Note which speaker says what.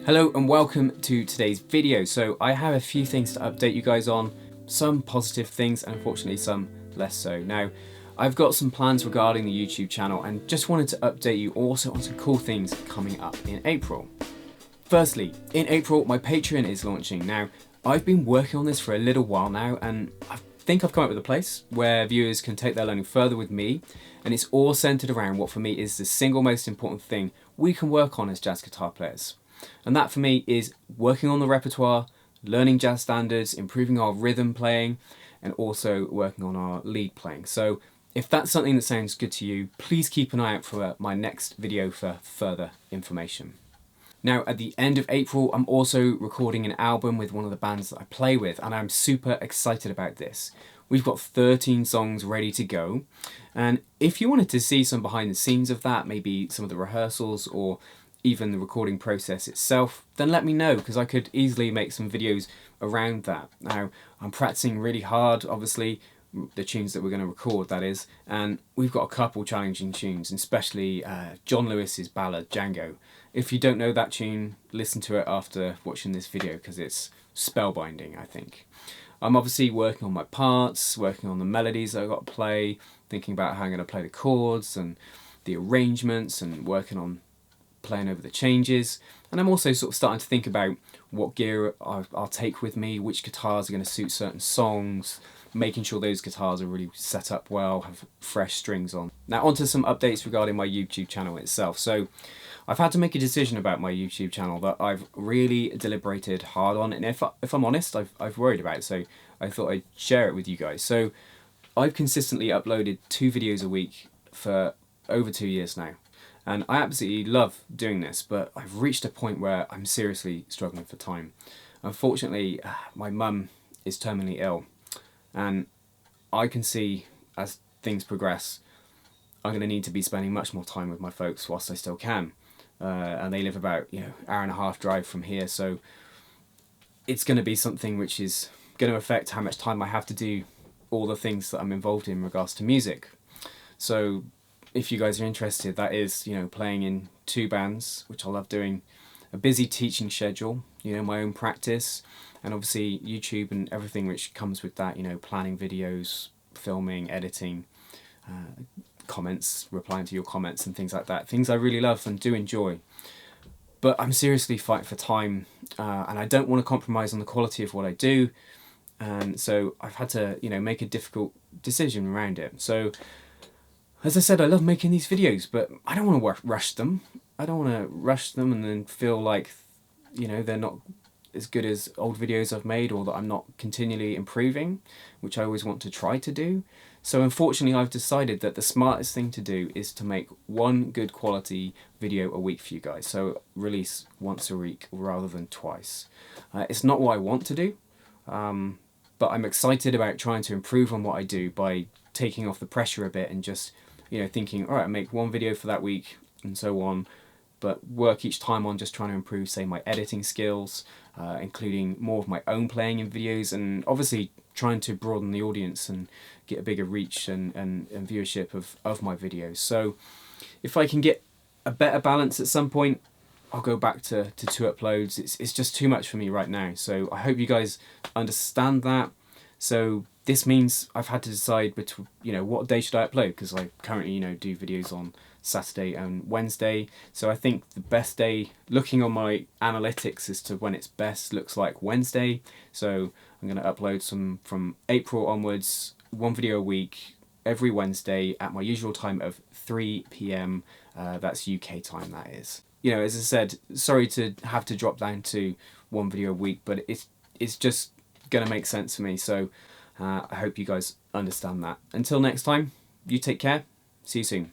Speaker 1: Hello and welcome to today's video. So I have a few things to update you guys on, some positive things and unfortunately some less so. Now, I've got some plans regarding the YouTube channel and just wanted to update you also on some cool things coming up in April. Firstly, in April, my Patreon is launching. Now, I've been working on this for a little while now and I think I've come up with a place where viewers can take their learning further with me, and it's all centered around what for me is the single most important thing we can work on as jazz guitar players. And that for me is working on the repertoire, learning jazz standards, improving our rhythm playing, and also working on our lead playing. So if that's something that sounds good to you, please keep an eye out for my next video for further information. Now, at the end of April, I'm also recording an album with one of the bands that I play with, and I'm super excited about this. We've got 13 songs ready to go, and if you wanted to see some behind the scenes of that, maybe some of the rehearsals or even the recording process itself, then let me know, because I could easily make some videos around that. Now, I'm practicing really hard, obviously, the tunes that we're going to record, that is, and we've got a couple challenging tunes, especially John Lewis's ballad Django. If you don't know that tune, listen to it after watching this video, because it's spellbinding, I think. I'm obviously working on my parts, working on the melodies that I've got to play, thinking about how I'm going to play the chords and the arrangements, and working on playing over the changes. And I'm also sort of starting to think about what gear I'll take with me, which guitars are going to suit certain songs, making sure those guitars are really set up well, have fresh strings on. Now onto some updates regarding my YouTube channel itself. So I've had to make a decision about my YouTube channel that I've really deliberated hard on, and if I'm honest, I've worried about it, so I thought I'd share it with you guys. So I've consistently uploaded 2 videos a week for over 2 years now. And I absolutely love doing this, but I've reached a point where I'm seriously struggling for time. Unfortunately, my mum is terminally ill, and I can see as things progress, I'm going to need to be spending much more time with my folks whilst I still can. And they live about, hour-and-a-half drive from here, so it's going to be something which is going to affect how much time I have to do all the things that I'm involved in regards to music. So if you guys are interested, that is, playing in 2 bands, which I love doing, a busy teaching schedule, my own practice, and obviously YouTube and everything which comes with that, planning videos, filming, editing, comments, replying to your comments and things like that. Things I really love and do enjoy. But I'm seriously fighting for time, and I don't want to compromise on the quality of what I do, and so I've had to, make a difficult decision around it. So as I said, I love making these videos, but I don't want to rush them. I don't want to rush them and then feel like, they're not as good as old videos I've made, or that I'm not continually improving, which I always want to try to do. So unfortunately, I've decided that the smartest thing to do is to make 1 good quality video a week for you guys. So release once a week rather than twice. It's not what I want to do, but I'm excited about trying to improve on what I do by taking off the pressure a bit and just, thinking, all right, I make 1 video for that week and so on, but work each time on just trying to improve, say, my editing skills, including more of my own playing in videos, and obviously trying to broaden the audience and get a bigger reach and viewership of my videos. So if I can get a better balance at some point, I'll go back to 2 uploads. It's just too much for me right now. So I hope you guys understand that. So this means I've had to decide between, what day should I upload, because I currently, do videos on Saturday and Wednesday. So I think the best day, looking on my analytics as to when it's best, looks like Wednesday. So I'm going to upload some from April onwards, 1 video a week, every Wednesday at my usual time of 3 PM. That's UK time, that is. As I said, sorry to have to drop down to 1 video a week, but it's just going to make sense for me. So I hope you guys understand that. Until next time, you take care. See you soon.